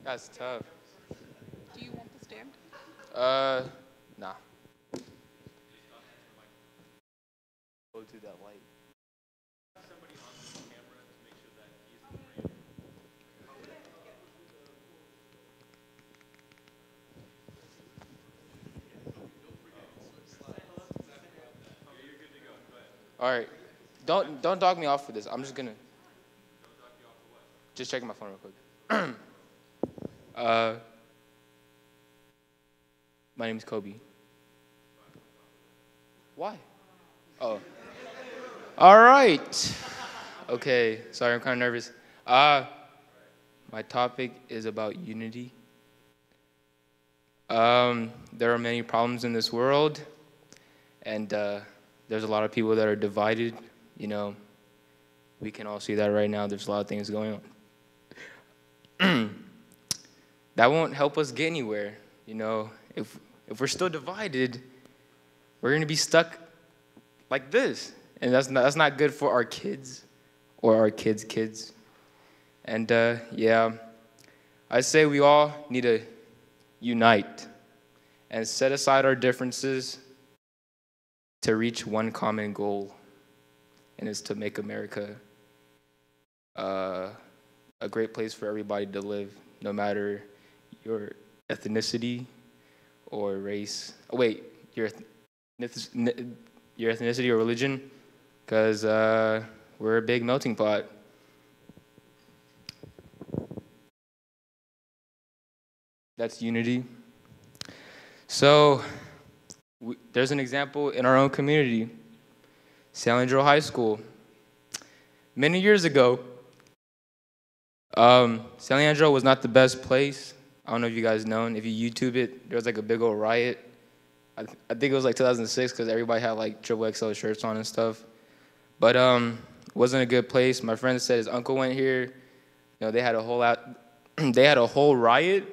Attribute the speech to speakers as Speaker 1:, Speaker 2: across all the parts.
Speaker 1: That's tough.
Speaker 2: Do you want the stand?
Speaker 1: Nah. Go to that light. All right. Don't dog me off for this. I'm just gonna just checking my phone real quick. uh, my name is Kobe. Why? Oh. All right. Okay. Sorry, I'm kind of nervous. My topic is about unity. There are many problems in this world, and there's a lot of people that are divided. You know, we can all see that right now. There's a lot of things going on. That won't help us get anywhere. You know, if we're still divided, we're gonna be stuck like this, and that's not good for our kids or our kids' kids. And yeah, I say we all need to unite and set aside our differences to reach one common goal, and it's to make America a great place for everybody to live, no matter your ethnicity or race. Oh, wait, your ethnicity or religion, because we're a big melting pot. That's unity. So there's an example in our own community, San Leandro High School. Many years ago, San Leandro was not the best place. I don't know if you guys know. If you YouTube it, there was like a big old riot. I think it was like 2006 because everybody had like triple XL shirts on and stuff. But it wasn't a good place. My friend said his uncle went here. You know, they had a whole they had a whole riot,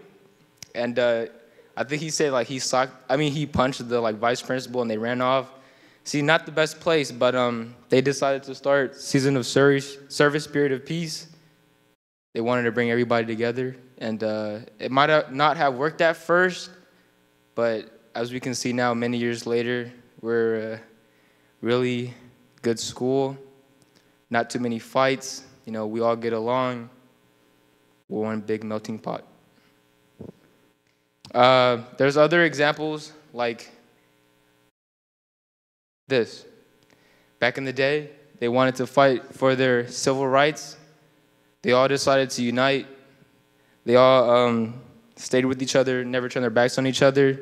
Speaker 1: and I think he said like he punched the like vice principal and they ran off. See, not the best place, but they decided to start season of service, spirit of peace. They wanted to bring everybody together, and it might not have worked at first, but as we can see now, many years later, we're a really good school. Not too many fights. You know, we all get along. We're one big melting pot. There's other examples like this. Back in the day, they wanted to fight for their civil rights. They all decided to unite. They all stayed with each other, never turned their backs on each other,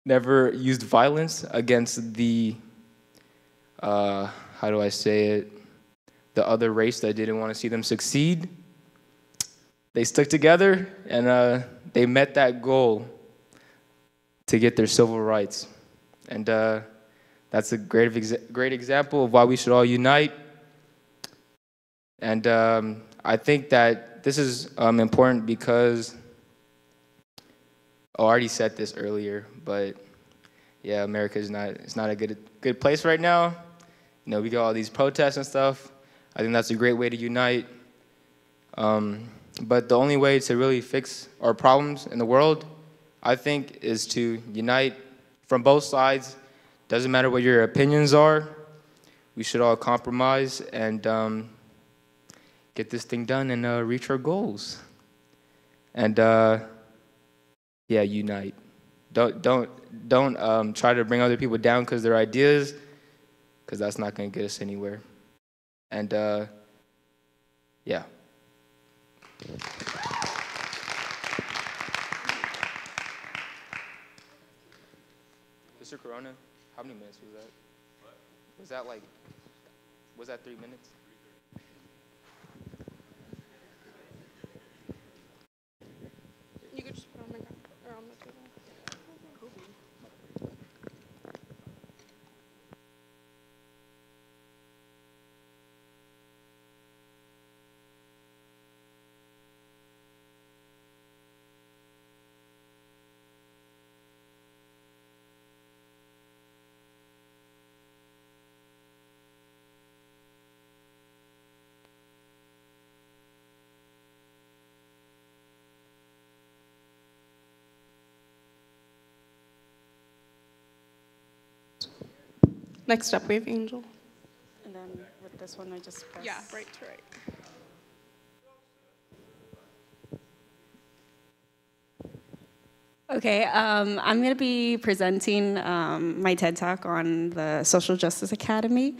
Speaker 1: never used violence against the, how do I say it, the other race that didn't want to see them succeed. They stuck together, and they met that goal to get their civil rights. And that's a great example of why we should all unite. And I think that this is important because, I already said this earlier, but yeah, America is not a good place right now. You know, we got all these protests and stuff. I think that's a great way to unite. But the only way to really fix our problems in the world, I think, is to unite from both sides. Doesn't matter what your opinions are. We should all compromise and get this thing done and reach our goals. And yeah, unite. Don't try to bring other people down because their ideas, because that's not going to get us anywhere. And yeah. Mr. Corona, how many minutes was that? Was that 3 minutes?
Speaker 2: You could just put on my ground or on the table. Next up, we have Angel.
Speaker 3: And then with this one, I just press.
Speaker 2: Yeah, right to right.
Speaker 3: Okay, I'm going to be presenting my TED Talk on the Social Justice Academy.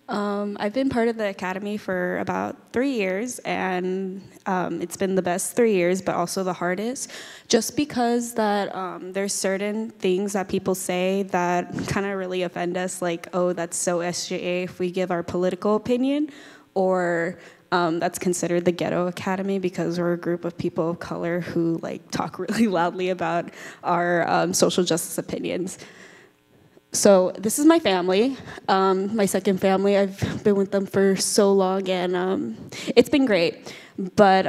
Speaker 3: I've been part of the Academy for about 3 years, and it's been the best 3 years, but also the hardest, just because that there's certain things that people say that kind of really offend us, like, oh, that's so SJA if we give our political opinion, or that's considered the ghetto academy because we're a group of people of color who like talk really loudly about our social justice opinions. So this is my family, my second family. I've been with them for so long, and it's been great. But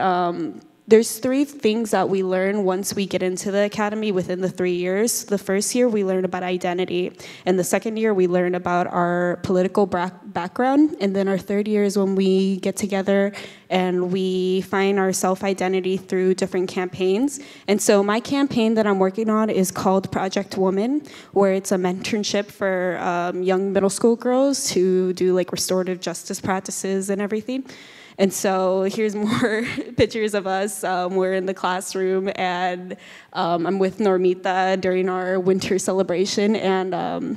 Speaker 3: there's 3 things that we learn once we get into the academy within the 3 years. The first year, we learn about identity. And the second year, we learn about our political background. And then our third year is when we get together and we find our self-identity through different campaigns. And so my campaign that I'm working on is called Project Woman, where it's a mentorship for young middle school girls to do like restorative justice practices and everything. And so here's more pictures of us. We're in the classroom, and I'm with Normita during our winter celebration. And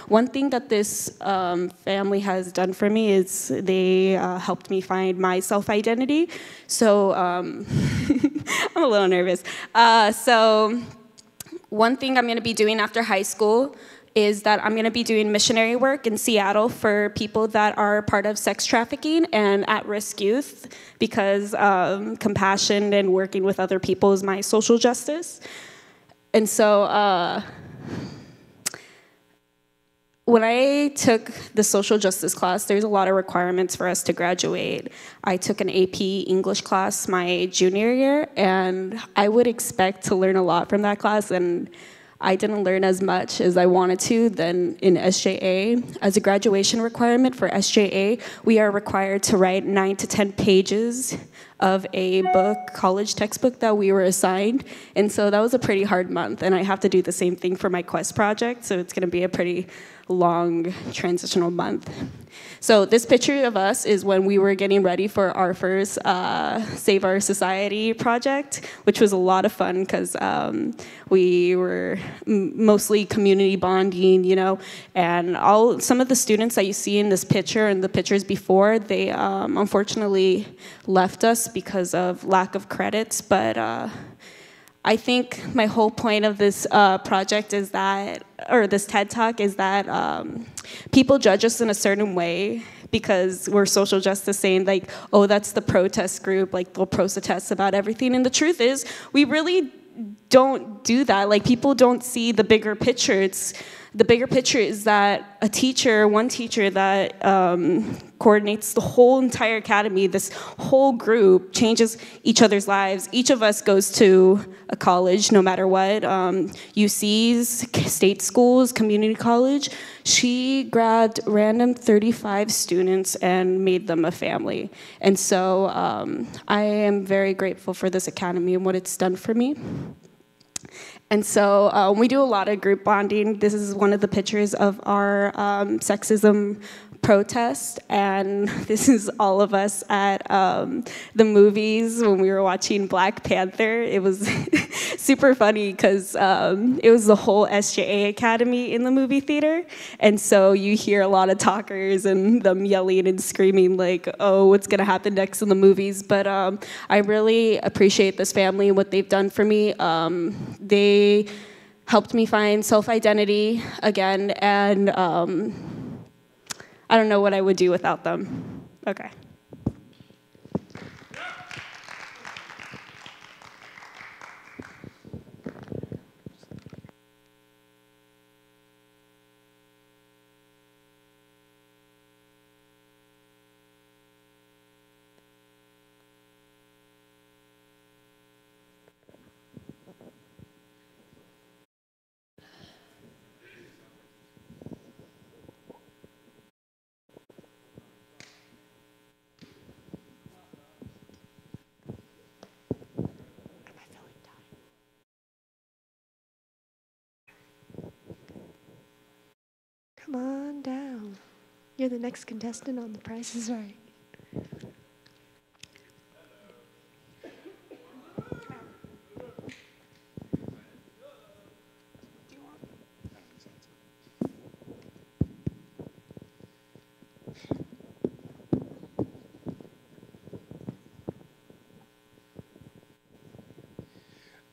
Speaker 3: one thing that this family has done for me is they helped me find my self-identity. So I'm a little nervous. So one thing I'm going to be doing after high school is that I'm going to be doing missionary work in Seattle for people that are part of sex trafficking and at-risk youth, because compassion and working with other people is my social justice. And so when I took the social justice class, there's a lot of requirements for us to graduate. I took an AP English class my junior year, and I would expect to learn a lot from that class, and I didn't learn as much as I wanted to than in SJA. As a graduation requirement for SJA, we are required to write 9 to 10 pages of a book, college textbook that we were assigned. And so that was a pretty hard month, and I have to do the same thing for my Quest project, so it's gonna be a pretty long transitional month. So this picture of us is when we were getting ready for our first Save Our Society project, which was a lot of fun because we were mostly community bonding, you know, and some of the students that you see in this picture and the pictures before, they unfortunately left us because of lack of credits, but I think my whole point of this project is that, or this TED Talk is that people judge us in a certain way because we're social justice, saying like, oh, that's the protest group, like they'll protest about everything. And the truth is, we really don't do that. Like, people don't see the bigger picture. The bigger picture is that one teacher that coordinates the whole entire academy, this whole group, changes each other's lives. Each of us goes to a college, no matter what, UCs, state schools, community college. She grabbed random 35 students and made them a family. And so I am very grateful for this academy and what it's done for me. And so we do a lot of group bonding. This is one of the pictures of our sexism protest, and this is all of us at the movies when we were watching Black Panther. It was super funny because it was the whole SJA Academy in the movie theater, and so you hear a lot of talkers and them yelling and screaming like, oh, what's gonna happen next in the movies. But I really appreciate this family and what they've done for me. They helped me find self-identity again, and I don't know what I would do without them. Okay.
Speaker 2: You're the next contestant on The Price is Right.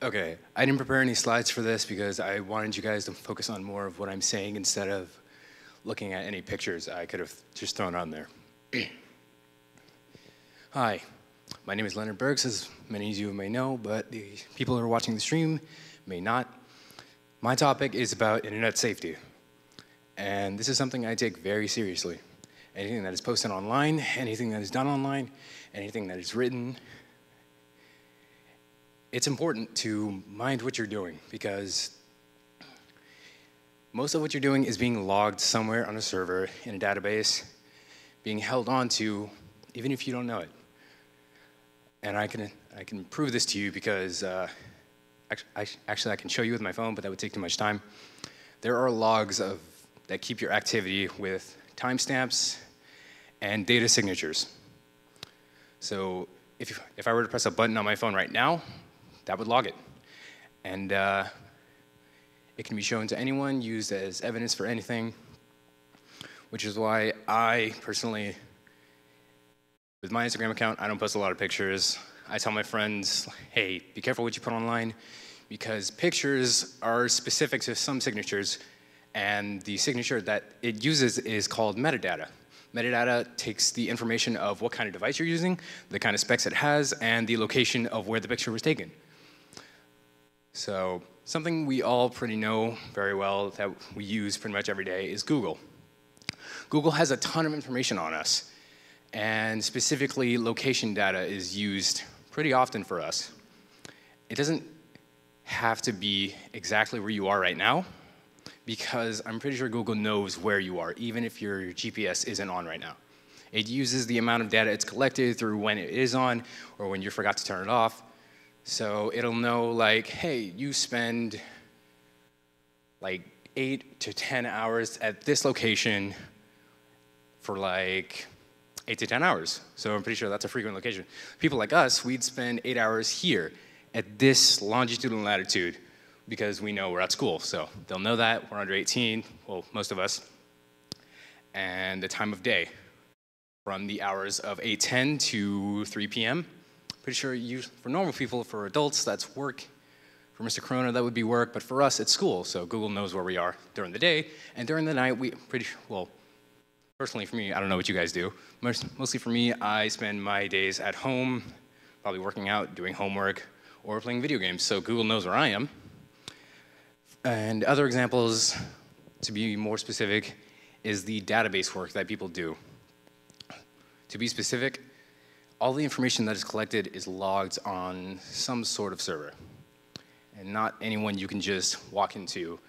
Speaker 4: Okay, I didn't prepare any slides for this because I wanted you guys to focus on more of what I'm saying instead of looking at any pictures I could have just thrown on there. Hi, my name is Leonard Bergs, as many of you may know, but the people who are watching the stream may not. My topic is about internet safety, and this is something I take very seriously. Anything that is posted online, anything that is done online, anything that is written, it's important to mind what you're doing because most of what you're doing is being logged somewhere on a server in a database, being held on to, even if you don't know it. And I can prove this to you because actually I can show you with my phone, but that would take too much time. There are logs that keep your activity with timestamps and data signatures. So if I were to press a button on my phone right now, that would log it. And it can be shown to anyone, used as evidence for anything, which is why I personally, with my Instagram account, I don't post a lot of pictures. I tell my friends, hey, be careful what you put online, because pictures are specific to some signatures, and the signature that it uses is called metadata. Metadata takes the information of what kind of device you're using, the kind of specs it has, and the location of where the picture was taken. So something we all pretty know very well that we use pretty much every day is Google. Google has a ton of information on us, and specifically location data is used pretty often for us. It doesn't have to be exactly where you are right now, because I'm pretty sure Google knows where you are, even if your GPS isn't on right now. It uses the amount of data it's collected through when it is on or when you forgot to turn it off. So it'll know, like, hey, you spend like 8 to 10 hours at this location for like 8 to 10 hours. So I'm pretty sure that's a frequent location. People like us, we'd spend 8 hours here at this longitude and latitude because we know we're at school. So they'll know that we're under 18, well, most of us, and the time of day from the hours of 8:10 to 3 p.m. Pretty sure for normal people, for adults, that's work. For Mr. Corona, that would be work, but for us, it's school. So Google knows where we are during the day, and during the night, well, personally for me, I don't know what you guys do. Mostly for me, I spend my days at home, probably working out, doing homework, or playing video games. So Google knows where I am. And other examples, to be more specific, is the database work that people do. To be specific, all the information that is collected is logged on some sort of server, and not anyone you can just walk into.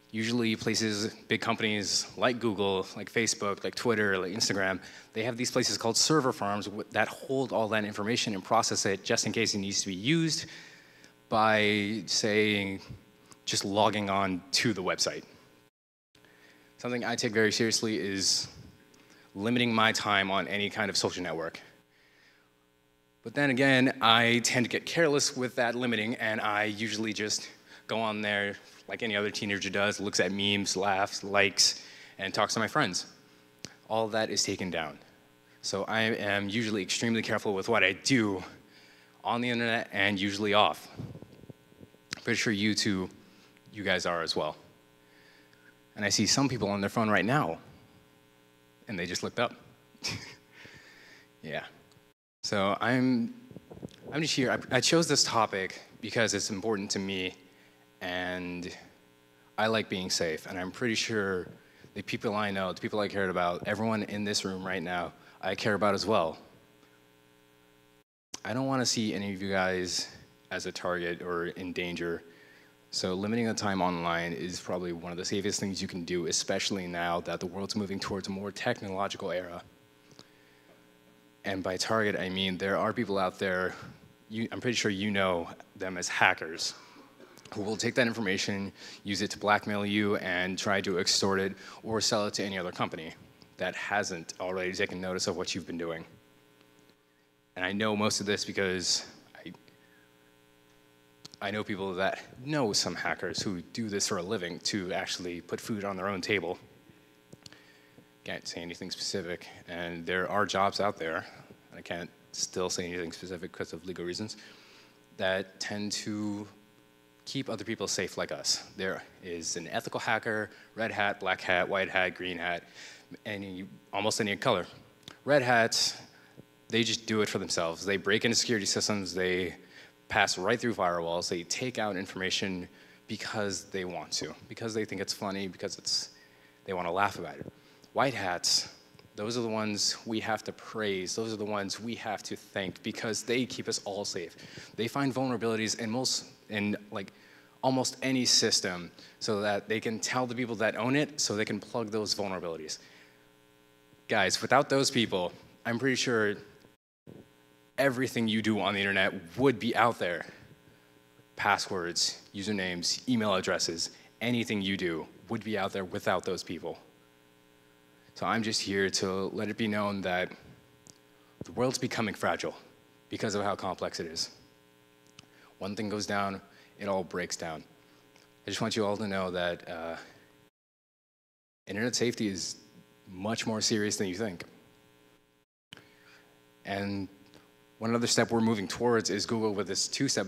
Speaker 4: Usually places, big companies like Google, like Facebook, like Twitter, like Instagram, they have these places called server farms that hold all that information and process it just in case it needs to be used by, say, just logging on to the website. Something I take very seriously is limiting my time on any kind of social network. But then again, I tend to get careless with that limiting, and I usually just go on there like any other teenager does, looks at memes, laughs, likes, and talks to my friends. All of that is taken down. So I am usually extremely careful with what I do on the internet and usually off. Pretty sure you guys are as well. And I see some people on their phone right now, and they just looked up. Yeah. So I'm just here. I chose this topic because it's important to me, and I like being safe. And I'm pretty sure the people I know, the people I cared about, everyone in this room right now, I care about as well. I don't want to see any of you guys as a target or in danger. So limiting the time online is probably one of the safest things you can do, especially now that the world's moving towards a more technological era. And by target, I mean there are people out there, I'm pretty sure you know them as hackers, who will take that information, use it to blackmail you, and try to extort it or sell it to any other company. that hasn't already taken notice of what you've been doing. And I know most of this because I know people that know some hackers who do this for a living to actually put food on their own table. Can't say anything specific, and there are jobs out there, and I can't still say anything specific because of legal reasons, that tend to keep other people safe like us. There is an ethical hacker, red hat, black hat, white hat, green hat, almost any color. Red hats, they just do it for themselves. They break into security systems, they pass right through firewalls, they take out information because they want to, because they think it's funny, because they want to laugh about it. White hats, those are the ones we have to praise, those are the ones we have to thank because they keep us all safe. They find vulnerabilities in almost any system so that they can tell the people that own it so they can plug those vulnerabilities. Guys, without those people, I'm pretty sure everything you do on the internet would be out there. Passwords, usernames, email addresses, anything you do would be out there without those people. So I'm just here to let it be known that the world's becoming fragile because of how complex it is. One thing goes down, it all breaks down. I just want you all to know that internet safety is much more serious than you think. And one other step we're moving towards is Google with this two-step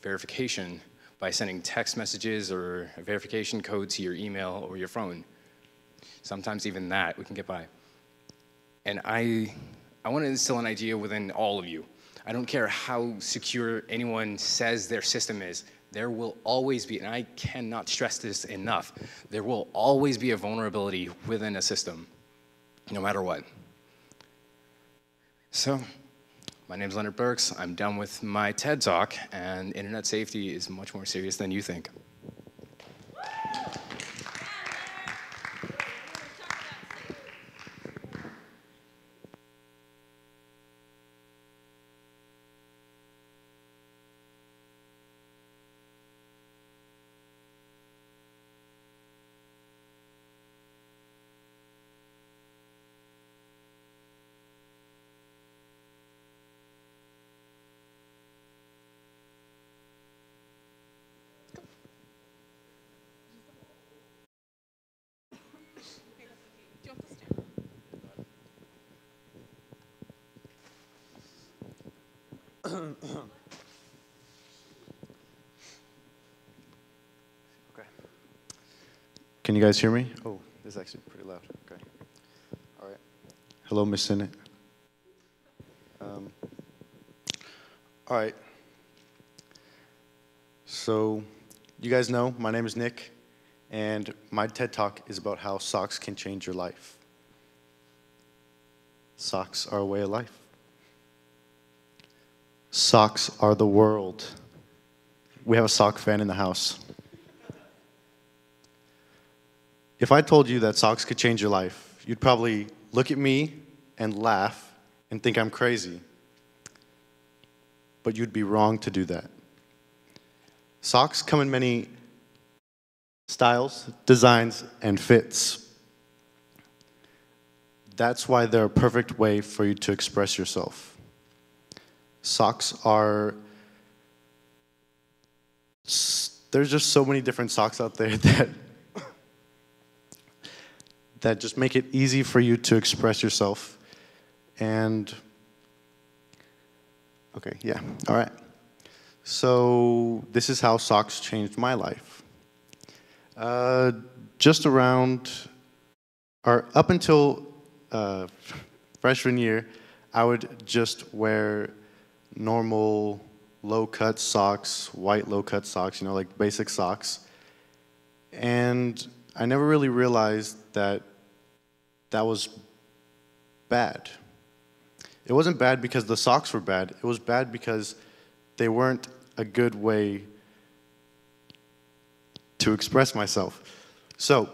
Speaker 4: verification by sending text messages or a verification code to your email or your phone. Sometimes even that we can get by. And I want to instill an idea within all of you. I don't care how secure anyone says their system is, there will always be, and I cannot stress this enough, there will always be a vulnerability within a system, no matter what. So, my name's Leonard Burks. I'm done with my TED Talk, and internet safety is much more serious than you think.
Speaker 5: Okay. Can you guys hear me? Oh, this is actually pretty loud. Okay. All right. Hello, Miss Sinnott. All right. So, you guys know my name is Nick, and my TED Talk is about how socks can change your life. Socks are a way of life. Socks are the world. We have a sock fan in the house. If I told you that socks could change your life, you'd probably look at me and laugh and think I'm crazy. But you'd be wrong to do that. Socks come in many styles, designs, and fits. That's why they're a perfect way for you to express yourself. Socks are, there's just so many different socks out there that just make it easy for you to express yourself. And, okay, yeah, all right. So this is how socks changed my life. Just around, or up until freshman year, I would just wear normal low-cut socks, white low-cut socks, you know, like basic socks. And I never really realized that that was bad. It wasn't bad because the socks were bad. It was bad because they weren't a good way to express myself. So,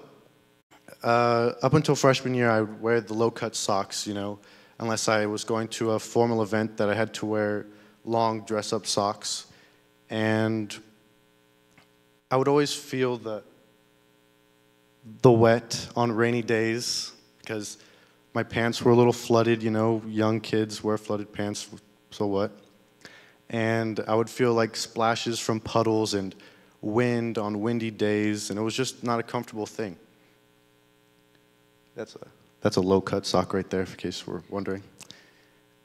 Speaker 5: up until freshman year, I would wear the low-cut socks, you know, unless I was going to a formal event that I had to wear long dress-up socks. And I would always feel the wet on rainy days, because My pants were a little flooded, you know, young kids wear flooded pants, so what? And I would feel like splashes from puddles and wind on windy days, and it was just not a comfortable thing. That's a low-cut sock right there, in case we're wondering.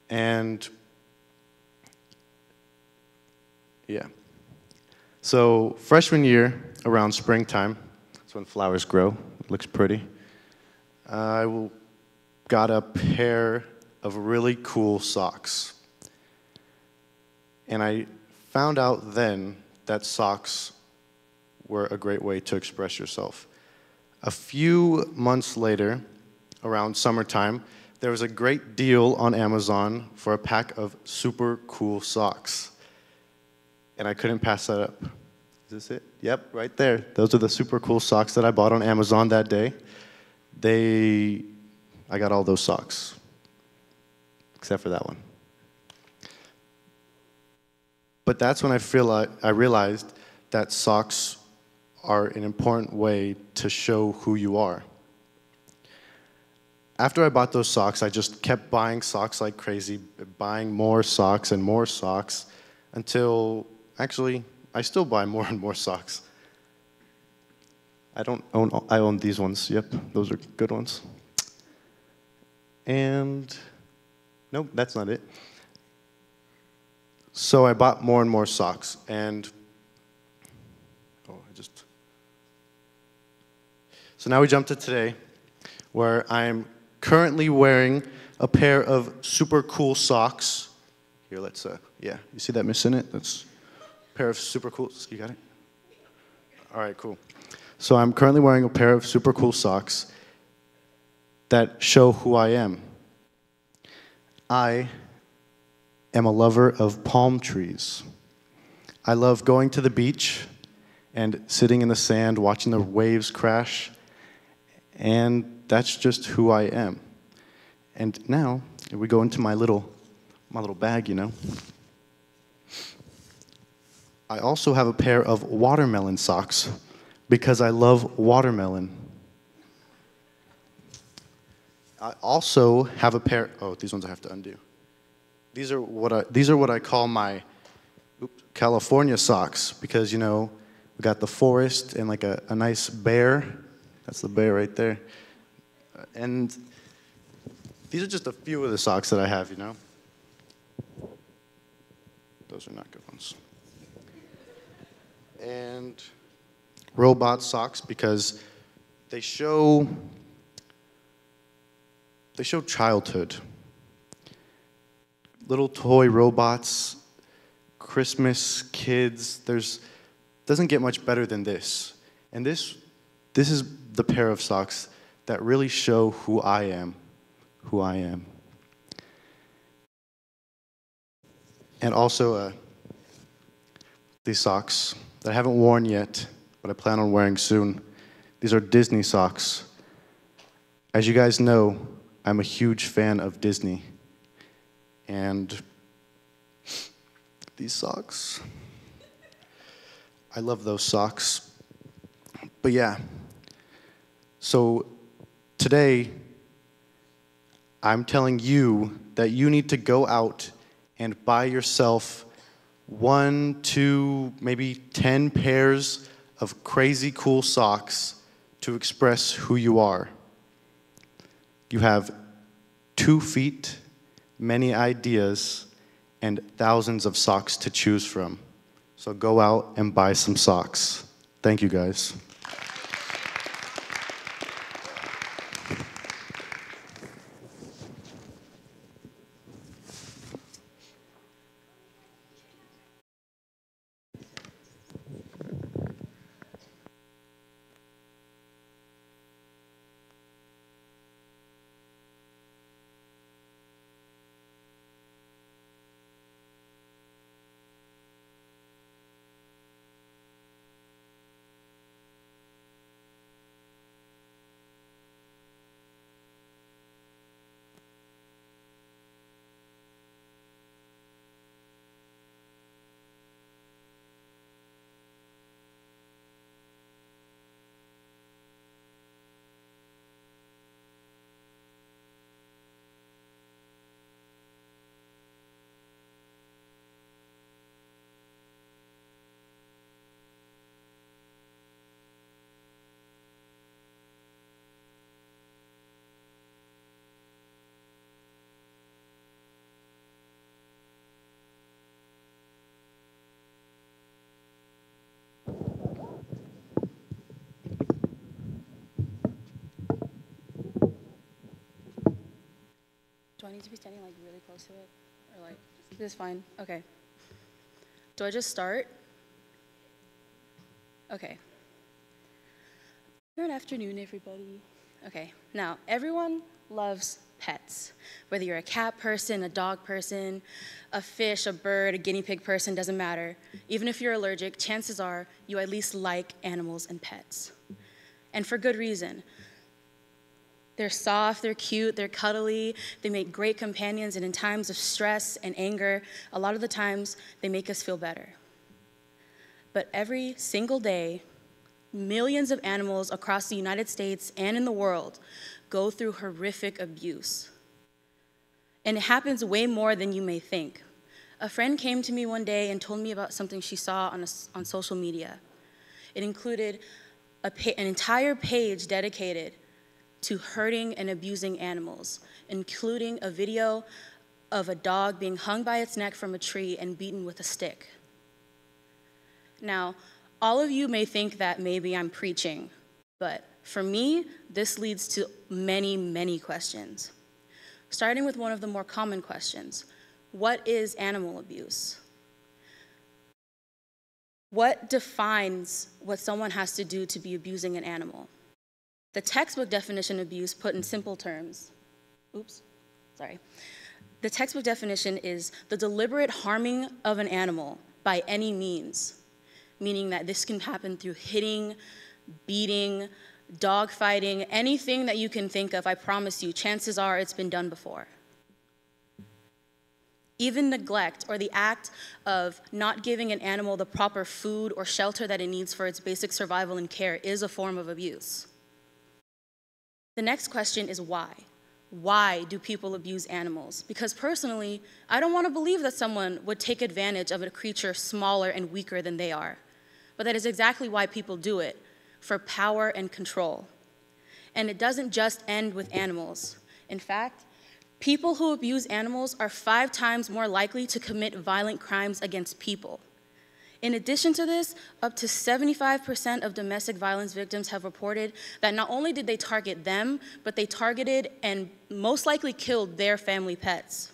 Speaker 5: And yeah. So freshman year, around springtime, that's when flowers grow. It looks pretty. I got a pair of really cool socks. And I found out then that socks were a great way to express yourself. A few months later, around summertime, there was a great deal on Amazon for a pack of super cool socks. And I couldn't pass that up. Is this it? Yep, right there. Those are the super cool socks that I bought on Amazon that day. I got all those socks, except for that one. But that's when I realized that socks are an important way to show who you are. After I bought those socks, I just kept buying socks like crazy, buying more socks and more socks, until, actually, I still buy more and more socks. I own these ones, yep, those are good ones. And, nope, that's not it. So I bought more and more socks, and so now we jump to today, where I'm currently wearing a pair of super cool socks. Here, let's, yeah, you see that missing it? That's a pair of super cool, you got it? All right, cool. So I'm currently wearing a pair of super cool socks that show who I am. I am a lover of palm trees. I love going to the beach and sitting in the sand, watching the waves crash, and that's just who I am. And now, if we go into my little bag, you know, I also have a pair of watermelon socks because I love watermelon. I also have a pair, oh, these ones I have to undo. These are what I call my California socks, because, you know, we got the forest and like a nice bear. That's the bear right there. And these are just a few of the socks that I have, you know. Those are not good ones. And robot socks, because they show childhood. Little toy robots, Christmas kids, doesn't get much better than this. And this is the pair of socks that really show who I am. And also these socks that I haven't worn yet, but I plan on wearing soon. These are Disney socks. As you guys know, I'm a huge fan of Disney. And these socks, I love those socks. But yeah, so today, I'm telling you that you need to go out and buy yourself 1, 2, maybe 10 pairs of crazy cool socks to express who you are. You have 2 feet, many ideas, and thousands of socks to choose from. So go out and buy some socks. Thank you, guys.
Speaker 6: Do I need to be standing like really close to it? Or like, this is fine? Okay. Do I just start? Okay. Good afternoon, everybody. Okay, now, everyone loves pets. Whether you're a cat person, a dog person, a fish, a bird, a guinea pig person, doesn't matter. Even if you're allergic, chances are you at least like animals and pets. And for good reason. They're soft, they're cute, they're cuddly, they make great companions, and in times of stress and anger, a lot of the times, they make us feel better. But every single day, millions of animals across the United States and in the world go through horrific abuse. And it happens way more than you may think. A friend came to me one day and told me about something she saw on social media. It included an entire page dedicated to hurting and abusing animals, including a video of a dog being hung by its neck from a tree and beaten with a stick. Now, all of you may think that maybe I'm preaching, but for me, this leads to many, many questions. Starting with one of the more common questions, what is animal abuse? What defines what someone has to do to be abusing an animal? The textbook definition of abuse, put in simple terms, the textbook definition is the deliberate harming of an animal by any means, meaning that this can happen through hitting, beating, dog fighting, anything that you can think of. I promise you, chances are it's been done before. Even neglect, or the act of not giving an animal the proper food or shelter that it needs for its basic survival and care, is a form of abuse. The next question is why? Why do people abuse animals? Because personally, I don't want to believe that someone would take advantage of a creature smaller and weaker than they are. But that is exactly why people do it, for power and control. And it doesn't just end with animals. In fact, people who abuse animals are 5 times more likely to commit violent crimes against people. In addition to this, up to 75% of domestic violence victims have reported that not only did they target them, but they targeted and most likely killed their family pets.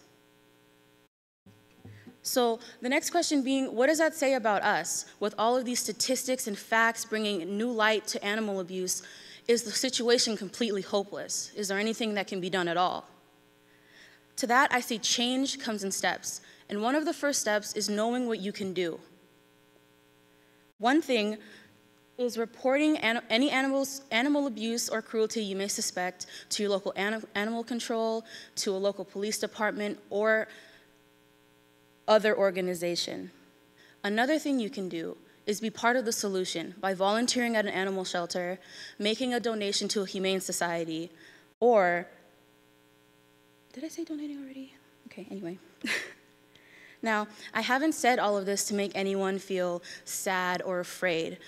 Speaker 6: So the next question being, what does that say about us? With all of these statistics and facts bringing new light to animal abuse, is the situation completely hopeless? Is there anything that can be done at all? To that, I say change comes in steps. And one of the first steps is knowing what you can do. One thing is reporting any animal abuse or cruelty you may suspect to your local animal control, to a local police department, or other organization. Another thing you can do is be part of the solution by volunteering at an animal shelter, making a donation to a humane society, or, did I say donating already? Okay, anyway. Now, I haven't said all of this to make anyone feel sad or afraid.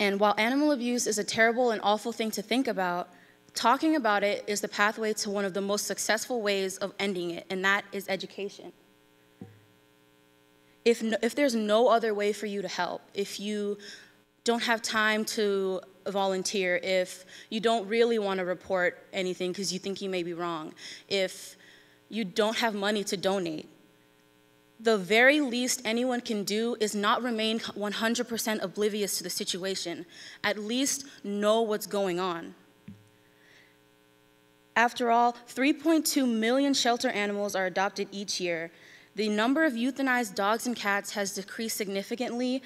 Speaker 6: And while animal abuse is a terrible and awful thing to think about, talking about it is the pathway to one of the most successful ways of ending it, and that is education. If there's no other way for you to help, if you don't have time to volunteer, if you don't really want to report anything because you think you may be wrong, if you don't have money to donate, the very least anyone can do is not remain 100% oblivious to the situation. At least know what's going on. After all, 3.2 million shelter animals are adopted each year. The number of euthanized dogs and cats has decreased significantly,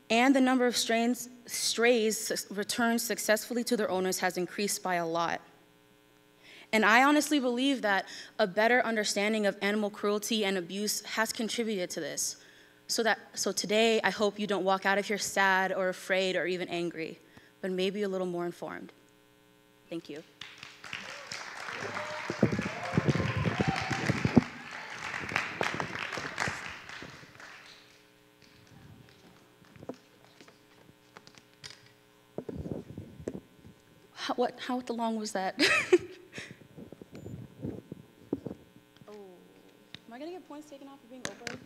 Speaker 6: and the number of strays returned successfully to their owners has increased by a lot. And I honestly believe that a better understanding of animal cruelty and abuse has contributed to this. So today, I hope you don't walk out of here sad or afraid or even angry, but maybe a little more informed. Thank you. How long was that? Oh, am I gonna get points taken off for being over?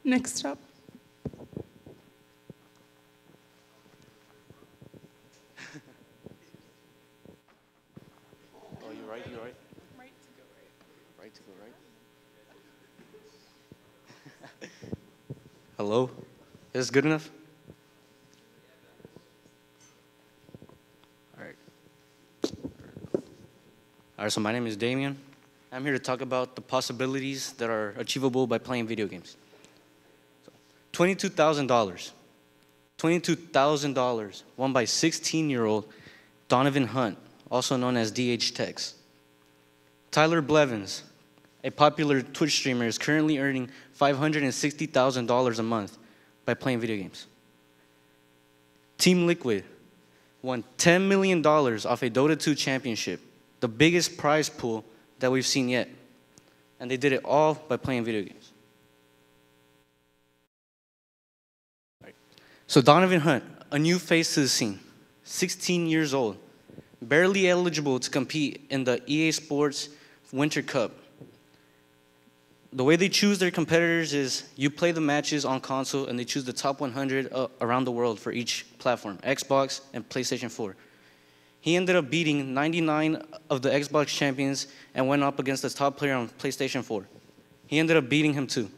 Speaker 2: Next up.
Speaker 7: Oh, you're right, you're right. Right to go right. Hello? Is this good enough? All right. All right, so my name is Damian. I'm here to talk about the possibilities that are achievable by playing video games. So, $22,000. $22,000 won by 16-year-old Donovan Hunt, also known as DH Tex. Tyler Blevins, a popular Twitch streamer, is currently earning $560,000 a month by playing video games. Team Liquid won $10 million off a Dota 2 championship, the biggest prize pool that we've seen yet. And they did it all by playing video games. Right. So Donovan Hunt, a new face to the scene, 16 years old, barely eligible to compete in the EA Sports Winter Cup. The way they choose their competitors is you play the matches on console and they choose the top 100 around the world for each platform, Xbox and PlayStation 4. He ended up beating 99 of the Xbox champions and went up against the top player on PlayStation 4. He ended up beating him too.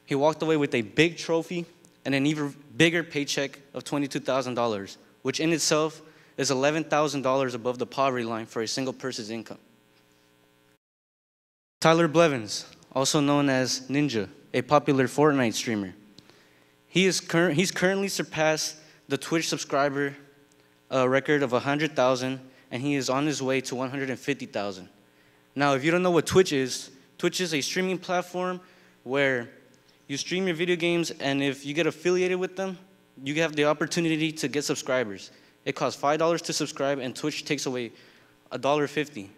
Speaker 7: He walked away with a big trophy and an even bigger paycheck of $22,000, which in itself is $11,000 above the poverty line for a single person's income. Tyler Blevins, also known as Ninja, a popular Fortnite streamer. He's currently surpassed the Twitch subscriber record of 100,000, and he is on his way to 150,000. Now, if you don't know what Twitch is a streaming platform where you stream your video games, and if you get affiliated with them, you have the opportunity to get subscribers. It costs $5 to subscribe, and Twitch takes away $1.50.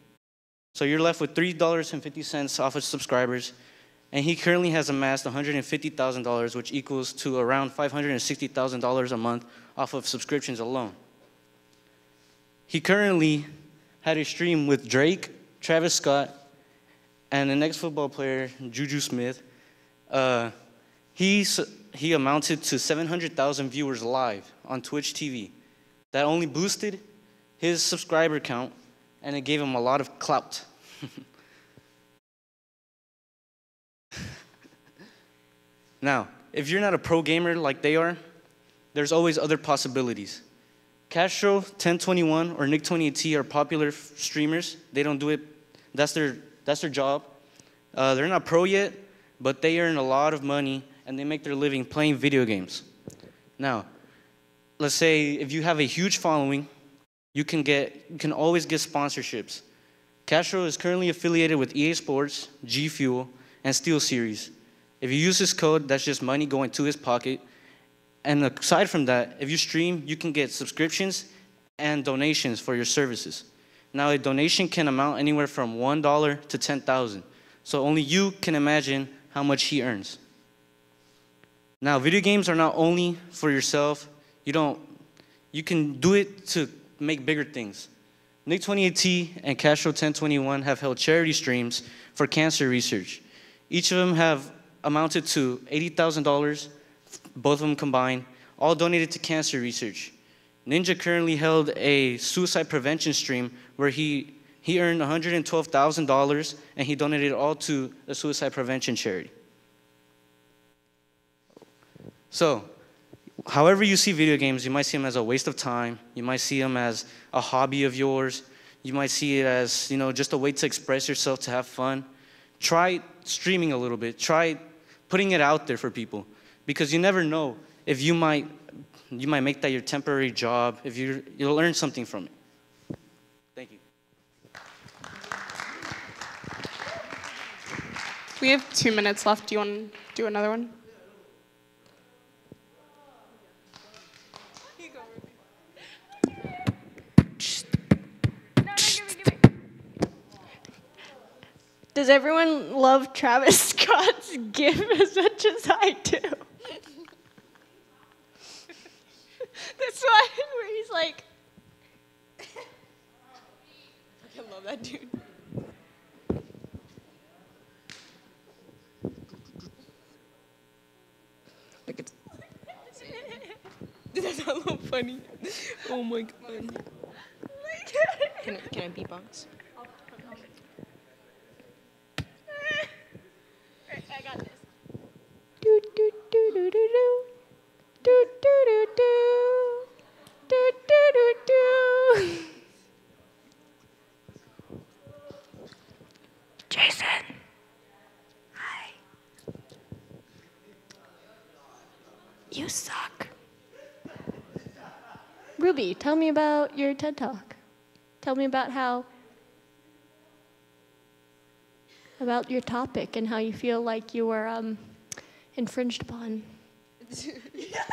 Speaker 7: So you're left with $3.50 off of subscribers, and he currently has amassed $150,000, which equals to around $560,000 a month off of subscriptions alone. He currently had a stream with Drake, Travis Scott, and the next football player, Juju Smith. He amounted to 700,000 viewers live on Twitch TV. That only boosted his subscriber count, and it gave him a lot of clout. Now, if you're not a pro gamer like they are, there's always other possibilities. Castro 1021 or Nick28T are popular streamers. They don't do it, that's their job. They're not pro yet, but they earn a lot of money and they make their living playing video games. Now, let's say if you have a huge following, you can always get sponsorships. Castro is currently affiliated with EA Sports, G Fuel, and SteelSeries. If you use this code, that's just money going to his pocket. And aside from that, if you stream, you can get subscriptions and donations for your services. Now, a donation can amount anywhere from $1 to $10,000. So only you can imagine how much he earns. Now, video games are not only for yourself. You can do it to make bigger things. Nick28T and Castro 1021 have held charity streams for cancer research. Each of them have amounted to $80,000, both of them combined, all donated to cancer research. Ninja currently held a suicide prevention stream where he earned $112,000 and he donated it all to the suicide prevention charity. So, however you see video games, you might see them as a waste of time. You might see them as a hobby of yours. You might see it as, just a way to express yourself, to have fun. Try streaming a little bit. Try putting it out there for people, because you never know if you might make that your temporary job, if you'll learn something from it. Thank you.
Speaker 2: We have 2 minutes left. Do you want to do another one?
Speaker 8: Does everyone love Travis Scott's GIF as much as I do? This one where he's like, I love that dude.
Speaker 2: funny. Oh my god. Can I beatbox?
Speaker 8: I got this. Do do do do do do. Do do do do. Do do do do. Jason. Hi. You suck. Ruby, tell me about your TED Talk. Tell me about your topic and how you feel like you were infringed upon.
Speaker 2: Yes.